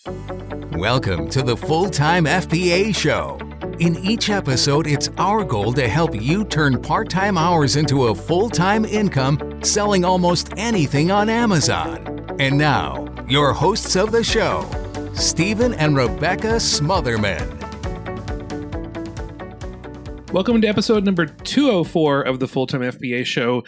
Welcome to the Full-Time FBA Show. In each episode, it's our goal to help you turn part-time hours into a full-time income selling almost anything on Amazon. And now, your hosts of the show, Stephen and Rebecca Smotherman. Welcome to episode number 204 of the Full-Time FBA Show.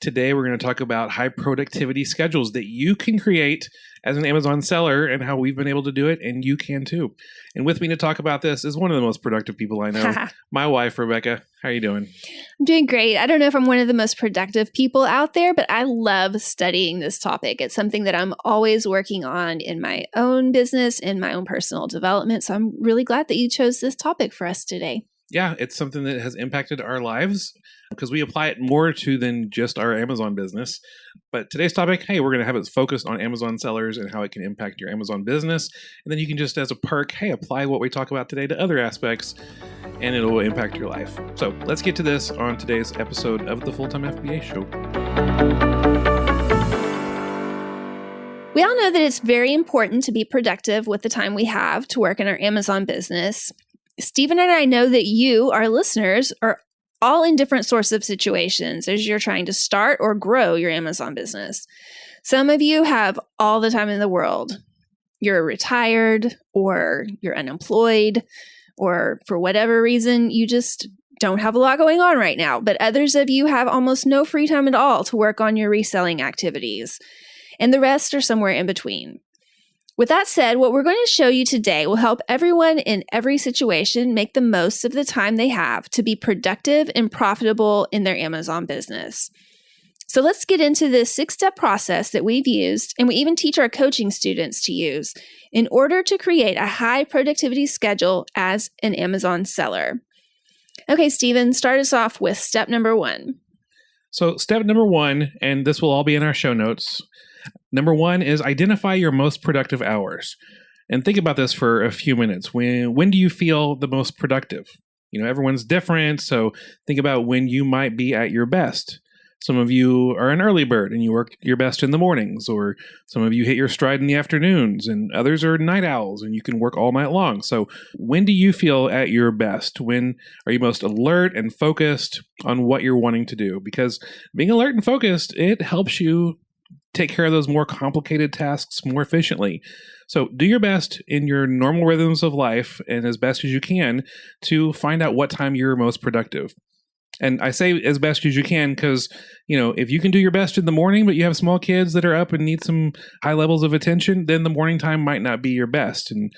Today, we're going to talk about high productivity schedules that you can create as an Amazon seller and how we've been able to do it, and you can too. And with me to talk about this is one of the most productive people I know, my wife, Rebecca. How are you doing? I'm doing great. I don't know if I'm one of the most productive people out there, but I love studying this topic. It's something that I'm always working on in my own business, in my own personal development. So I'm really glad that you chose this topic for us today. Yeah, it's something that has impacted our lives because we apply it more to than just our Amazon business. But today's topic, hey, we're going to have it focused on Amazon sellers and how it can impact your Amazon business. And then you can just, as a perk, hey, apply what we talk about today to other aspects and it will impact your life. So let's get to this on today's episode of the Full-Time FBA Show. We all know that it's very important to be productive with the time we have to work in our Amazon business. Stephen and I know that you, our listeners, are all in different sorts of situations as you're trying to start or grow your Amazon business. Some of you have all the time in the world. You're retired or you're unemployed or for whatever reason, you just don't have a lot going on right now. But others of you have almost no free time at all to work on your reselling activities. And the rest are somewhere in between. With that said, what we're going to show you today will help everyone in every situation make the most of the time they have to be productive and profitable in their Amazon business. So let's get into this 6-step process that we've used, and we even teach our coaching students to use in order to create a high productivity schedule as an Amazon seller. Okay, Stephen, start us off with step number 1. So step number 1, and this will all be in our show notes. Number 1 is identify your most productive hours. And think about this for a few minutes. When do you feel the most productive? You know, everyone's different, so think about when you might be at your best. Some of you are an early bird and you work your best in the mornings, or some of you hit your stride in the afternoons, and others are night owls and you can work all night long. So when do you feel at your best? When are you most alert and focused on what you're wanting to do? Because being alert and focused, it helps you take care of those more complicated tasks more efficiently. So do your best in your normal rhythms of life and as best as you can to find out what time you're most productive. And I say as best as you can because, you know, if you can do your best in the morning, but you have small kids that are up and need some high levels of attention, then the morning time might not be your best. And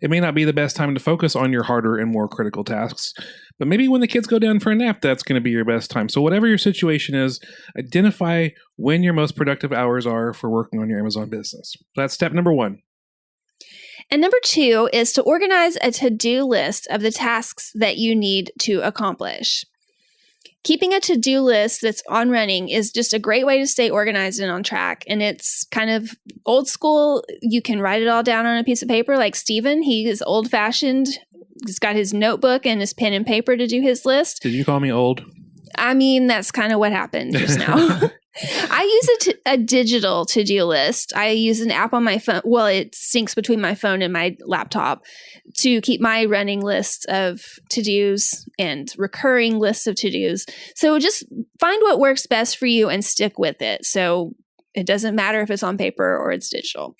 it may not be the best time to focus on your harder and more critical tasks. But maybe when the kids go down for a nap, that's going to be your best time. So whatever your situation is, identify when your most productive hours are for working on your Amazon business. That's step number 1. And number 2 is to organize a to-do list of the tasks that you need to accomplish. Keeping a to-do list that's on running is just a great way to stay organized and on track. And it's kind of old school. You can write it all down on a piece of paper like Stephen. He is old-fashioned. He's got his notebook and his pen and paper to do his list. Did you call me old? I mean, that's kind of what happened just now. I use a digital to-do list. I use an app on my phone. Well, it syncs between my phone and my laptop to keep my running list of to-dos and recurring lists of to-dos. So just find what works best for you and stick with it. So it doesn't matter if it's on paper or it's digital.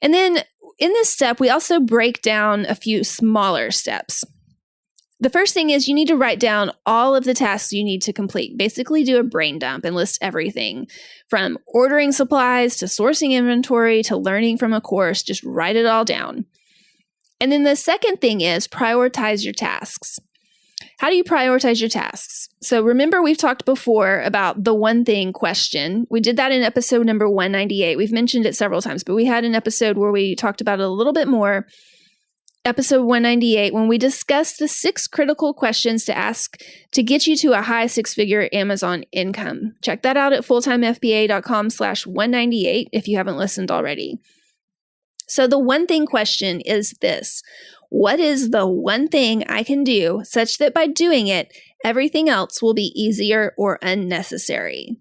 And then in this step, we also break down a few smaller steps. The first thing is you need to write down all of the tasks you need to complete. Basically do a brain dump and list everything from ordering supplies to sourcing inventory to learning from a course. Just write it all down. And then the second thing is prioritize your tasks. How do you prioritize your tasks? So remember, we've talked before about the one thing question. We did that in episode number 198. We've mentioned it several times, but we had an episode where we talked about it a little bit more. Episode 198, when we discussed the 6 critical questions to ask to get you to a high 6-figure Amazon income. Check that out at fulltimefba.com/198 if you haven't listened already. So the one thing question is this: what is the one thing I can do such that by doing it, everything else will be easier or unnecessary?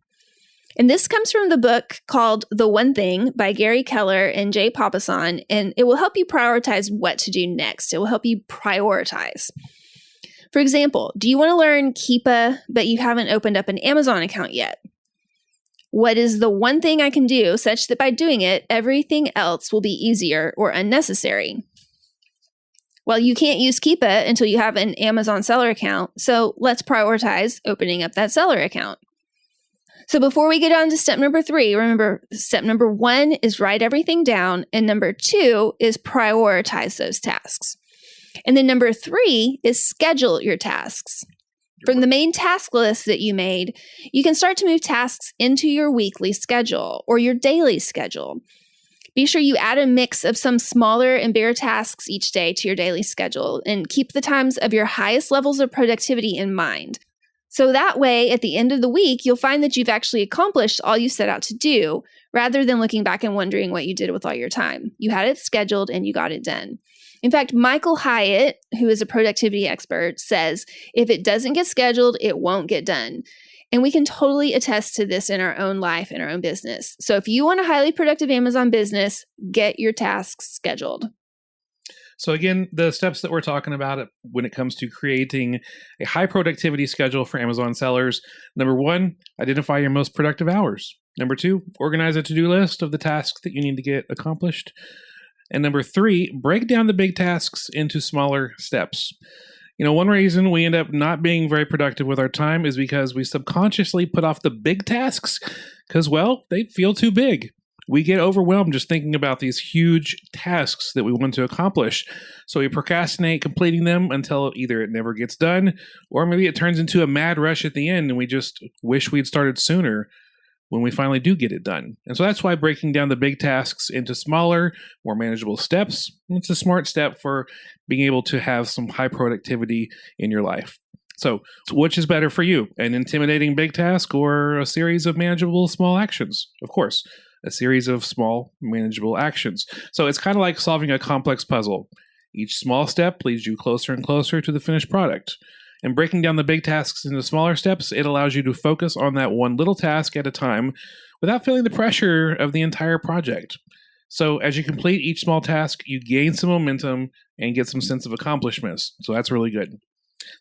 And this comes from the book called The One Thing by Gary Keller and Jay Papasan, and it will help you prioritize what to do next. It will help you prioritize. For example, do you want to learn Keepa, but you haven't opened up an Amazon account yet? What is the one thing I can do such that by doing it, everything else will be easier or unnecessary? Well, you can't use Keepa until you have an Amazon seller account, so let's prioritize opening up that seller account. So before we get on to step number 3, remember step number 1 is write everything down, and number 2 is prioritize those tasks. And then number 3 is schedule your tasks. From the main task list that you made, you can start to move tasks into your weekly schedule or your daily schedule. Be sure you add a mix of some smaller and bigger tasks each day to your daily schedule and keep the times of your highest levels of productivity in mind. So that way, at the end of the week, you'll find that you've actually accomplished all you set out to do, rather than looking back and wondering what you did with all your time. You had it scheduled and you got it done. In fact, Michael Hyatt, who is a productivity expert, says, if it doesn't get scheduled, it won't get done. And we can totally attest to this in our own life, in our own business. So if you want a highly productive Amazon business, get your tasks scheduled. So again, the steps that we're talking about when it comes to creating a high productivity schedule for Amazon sellers. Number 1, identify your most productive hours. Number 2, organize a to-do list of the tasks that you need to get accomplished. And number 3, break down the big tasks into smaller steps. One reason we end up not being very productive with our time is because we subconsciously put off the big tasks because, well, they feel too big. We get overwhelmed just thinking about these huge tasks that we want to accomplish. So we procrastinate completing them until either it never gets done or maybe it turns into a mad rush at the end and we just wish we'd started sooner when we finally do get it done. And so that's why breaking down the big tasks into smaller, more manageable steps, it's a smart step for being able to have some high productivity in your life. So which is better for you, an intimidating big task or a series of manageable small actions? Of course, a series of small manageable actions. So it's kind of like solving a complex puzzle. Each small step leads you closer and closer to the finished product. And breaking down the big tasks into smaller steps, it allows you to focus on that one little task at a time without feeling the pressure of the entire project. So as you complete each small task, you gain some momentum and get some sense of accomplishments. So that's really good.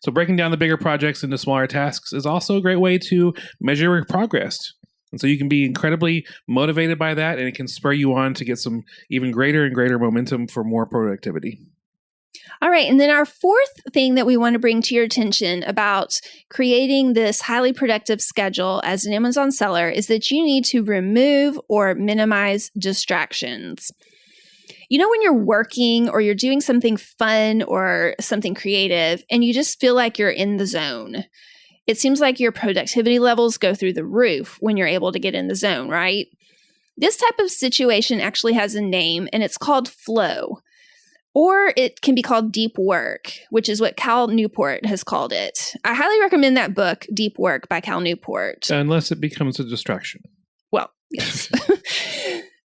So breaking down the bigger projects into smaller tasks is also a great way to measure your progress. And so you can be incredibly motivated by that, and it can spur you on to get some even greater and greater momentum for more productivity. All right. And then our 4th thing that we want to bring to your attention about creating this highly productive schedule as an Amazon seller is that you need to remove or minimize distractions. When you're working or you're doing something fun or something creative and you just feel like you're in the zone, it seems like your productivity levels go through the roof when you're able to get in the zone, right? This type of situation actually has a name and it's called flow. Or it can be called deep work, which is what Cal Newport has called it. I highly recommend that book, Deep Work by Cal Newport. Unless it becomes a distraction. Well, yes.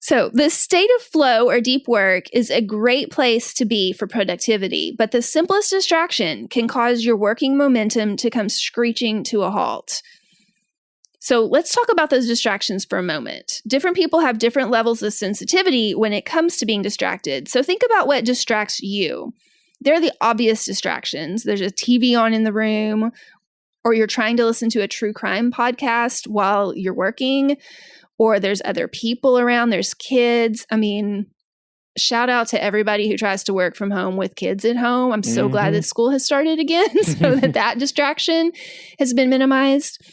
So the state of flow or deep work is a great place to be for productivity, but the simplest distraction can cause your working momentum to come screeching to a halt. So let's talk about those distractions for a moment. Different people have different levels of sensitivity when it comes to being distracted. So think about what distracts you. There are the obvious distractions. There's a TV on in the room, or you're trying to listen to a true crime podcast while you're working, or there's other people around, there's kids. Shout out to everybody who tries to work from home with kids at home. I'm so glad that school has started again so that distraction has been minimized.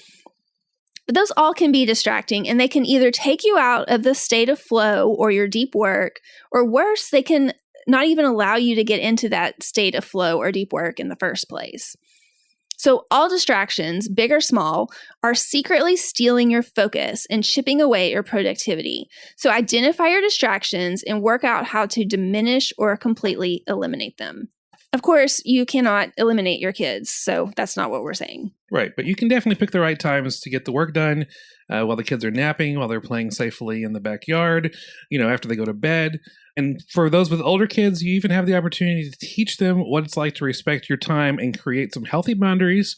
But those all can be distracting, and they can either take you out of the state of flow or your deep work, or worse, they can not even allow you to get into that state of flow or deep work in the first place. So all distractions, big or small, are secretly stealing your focus and chipping away your productivity. So identify your distractions and work out how to diminish or completely eliminate them. Of course, you cannot eliminate your kids, so that's not what we're saying. Right, but you can definitely pick the right times to get the work done while the kids are napping, while they're playing safely in the backyard, after they go to bed. And for those with older kids, you even have the opportunity to teach them what it's like to respect your time and create some healthy boundaries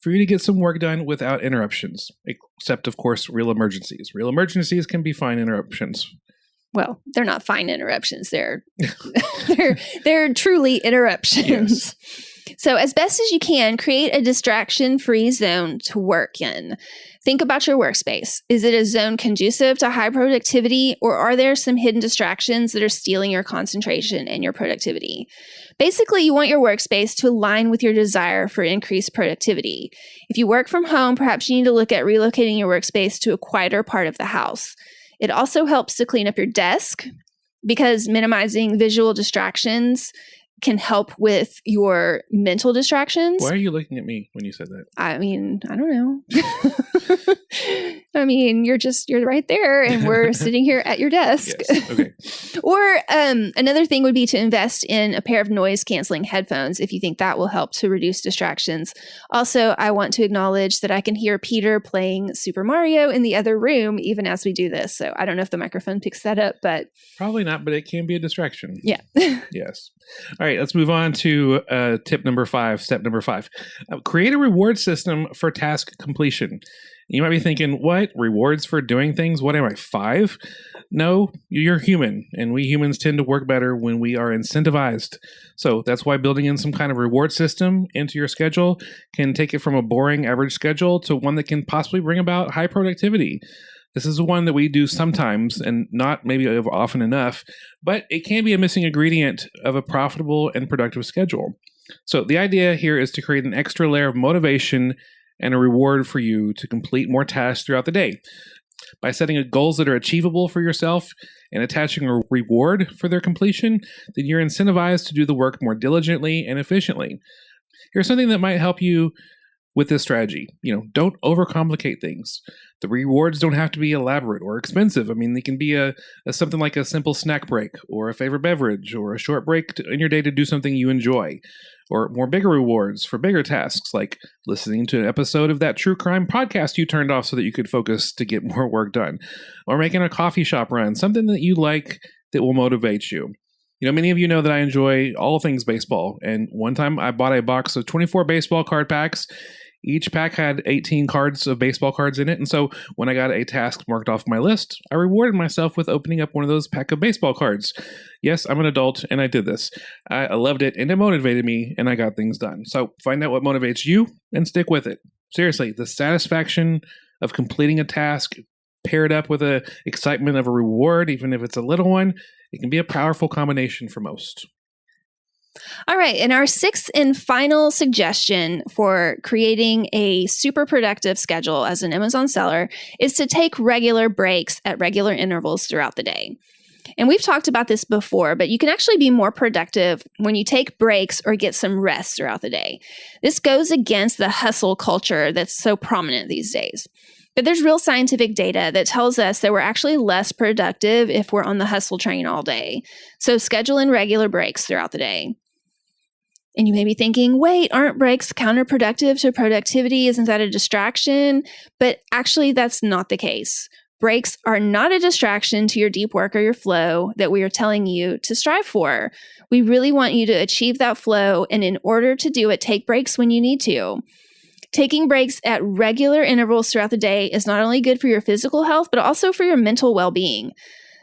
for you to get some work done without interruptions, except, of course, real emergencies. Real emergencies can be fine interruptions. Well, they're not fine interruptions. They're they're truly interruptions. Yes. So as best as you can, create a distraction-free zone to work in. Think about your workspace. Is it a zone conducive to high productivity, or are there some hidden distractions that are stealing your concentration and your productivity? Basically, you want your workspace to align with your desire for increased productivity. If you work from home, perhaps you need to look at relocating your workspace to a quieter part of the house. It also helps to clean up your desk because minimizing visual distractions can help with your mental distractions. Why are you looking at me when you said that? I mean, I don't know. I mean, you're right there and we're sitting here at your desk. Yes. Okay. Or another thing would be to invest in a pair of noise canceling headphones if you think that will help to reduce distractions. Also, I want to acknowledge that I can hear Peter playing Super Mario in the other room even as we do this. So I don't know if the microphone picks that up, but probably not, but it can be a distraction. Yeah. Yes. All right, let's move on to step number 5. Create a reward system for task completion. You might be thinking, what? Rewards for doing things? What am I, 5? No, you're human, and we humans tend to work better when we are incentivized. So that's why building in some kind of reward system into your schedule can take it from a boring average schedule to one that can possibly bring about high productivity. This is one that we do sometimes and not maybe often enough, but it can be a missing ingredient of a profitable and productive schedule. So the idea here is to create an extra layer of motivation and a reward for you to complete more tasks throughout the day. By setting goals that are achievable for yourself and attaching a reward for their completion, then you're incentivized to do the work more diligently and efficiently. Here's something that might help you with this strategy. Don't overcomplicate things. The rewards don't have to be elaborate or expensive. I mean, they can be something like a simple snack break or a favorite beverage or a short break in your day to do something you enjoy, or more bigger rewards for bigger tasks like listening to an episode of that true crime podcast you turned off so that you could focus to get more work done, or making a coffee shop run, something that you like that will motivate you. Many of you know that I enjoy all things baseball, and one time I bought a box of 24 baseball card packs. Each pack had 18 cards of baseball cards in it, and so when I got a task marked off my list, I rewarded myself with opening up one of those pack of baseball cards. Yes, I'm an adult, and I did this. I loved it, and it motivated me, and I got things done. So find out what motivates you, and stick with it. Seriously, the satisfaction of completing a task paired up with the excitement of a reward, even if it's a little one, it can be a powerful combination for most. All right. And our 6th and final suggestion for creating a super productive schedule as an Amazon seller is to take regular breaks at regular intervals throughout the day. And we've talked about this before, but you can actually be more productive when you take breaks or get some rest throughout the day. This goes against the hustle culture that's so prominent these days. But there's real scientific data that tells us that we're actually less productive if we're on the hustle train all day. So schedule in regular breaks throughout the day. And you may be thinking, wait, aren't breaks counterproductive to productivity? Isn't that a distraction? But actually, that's not the case. Breaks are not a distraction to your deep work or your flow that we are telling you to strive for. We really want you to achieve that flow. And in order to do it, take breaks when you need to. Taking breaks at regular intervals throughout the day is not only good for your physical health, but also for your mental well-being.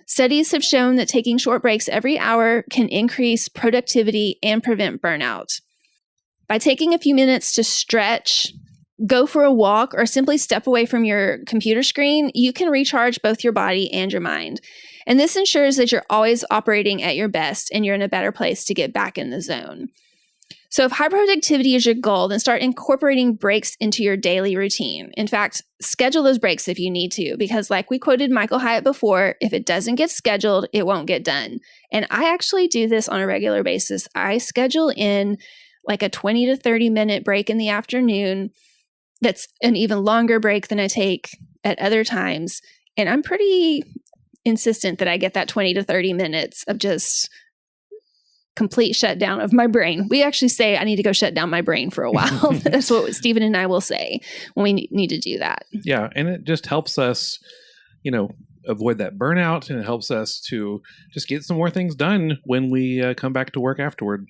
Studies have shown that taking short breaks every hour can increase productivity and prevent burnout. By taking a few minutes to stretch, go for a walk, or simply step away from your computer screen, you can recharge both your body and your mind. And this ensures that you're always operating at your best and you're in a better place to get back in the zone. So if high productivity is your goal, then start incorporating breaks into your daily routine. In fact, schedule those breaks if you need to, because like we quoted Michael Hyatt before, if it doesn't get scheduled, it won't get done. And I actually do this on a regular basis. I schedule in like a 20 to 30 minute break in the afternoon. That's an even longer break than I take at other times. And I'm pretty insistent that I get that 20 to 30 minutes of just complete shutdown of my brain. We actually say I need to go shut down my brain for a while. That's what Stephen and I will say when we need to do that. Yeah. And it just helps us, avoid that burnout, and it helps us to just get some more things done when we come back to work afterward.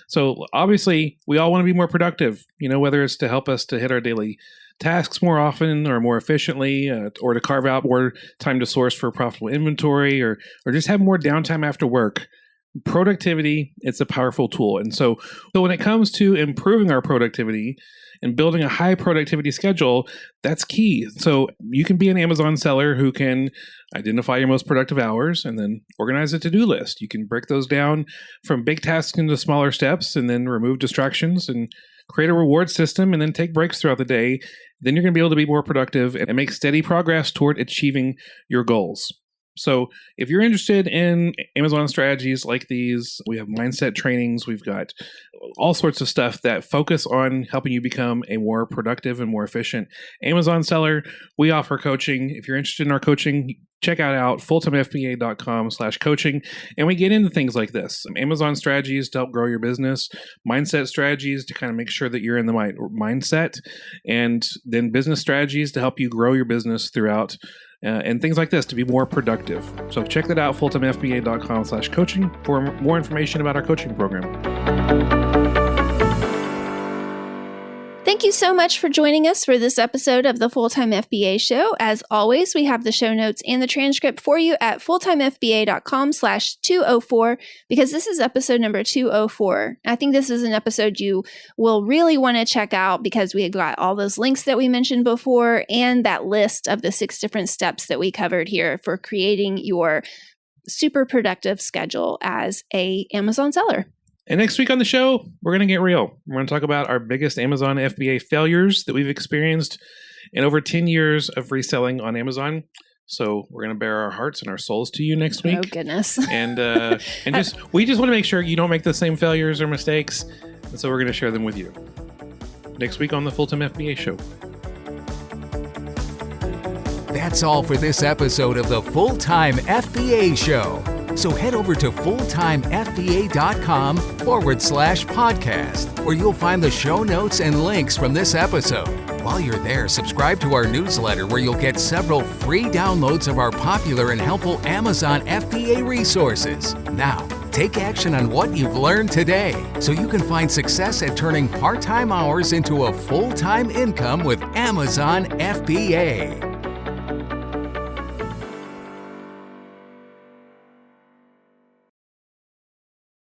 So obviously, we all want to be more productive, whether it's to help us to hit our daily tasks more often or more efficiently, or to carve out more time to source for profitable inventory, or just have more downtime after work. Productivity, it's a powerful tool. And so when it comes to improving our productivity and building a high productivity schedule, that's key. So you can be an Amazon seller who can identify your most productive hours and then organize a to-do list. You can break those down from big tasks into smaller steps and then remove distractions and create a reward system and then take breaks throughout the day. Then you're going to be able to be more productive and make steady progress toward achieving your goals. So if you're interested in Amazon strategies like these, we have mindset trainings. We've got all sorts of stuff that focus on helping you become a more productive and more efficient Amazon seller. We offer coaching. If you're interested in our coaching, check out fulltimefba.com/coaching. And we get into things like this: some Amazon strategies to help grow your business, mindset strategies to kind of make sure that you're in the right mindset, and then business strategies to help you grow your business throughout and things like this to be more productive. So check that out, fulltimefba.com/coaching for more information about our coaching program. Thank you so much for joining us for this episode of the Full-Time FBA Show. As always, we have the show notes and the transcript for you at fulltimefba.com/204 because this is episode number 204. I think this is an episode you will really want to check out because we got all those links that we mentioned before and that list of the 6 different steps that we covered here for creating your super productive schedule as a Amazon seller. And next week on the show, we're going to get real. We're going to talk about our biggest Amazon FBA failures that we've experienced in over 10 years of reselling on Amazon. So we're going to bare our hearts and our souls to you next week. Oh, goodness. And we just want to make sure you don't make the same failures or mistakes. And so we're going to share them with you next week on the Full-Time FBA Show. That's all for this episode of the Full-Time FBA Show. So head over to fulltimefba.com/podcast, where you'll find the show notes and links from this episode. While you're there, subscribe to our newsletter where you'll get several free downloads of our popular and helpful Amazon FBA resources. Now, take action on what you've learned today so you can find success at turning part-time hours into a full-time income with Amazon FBA.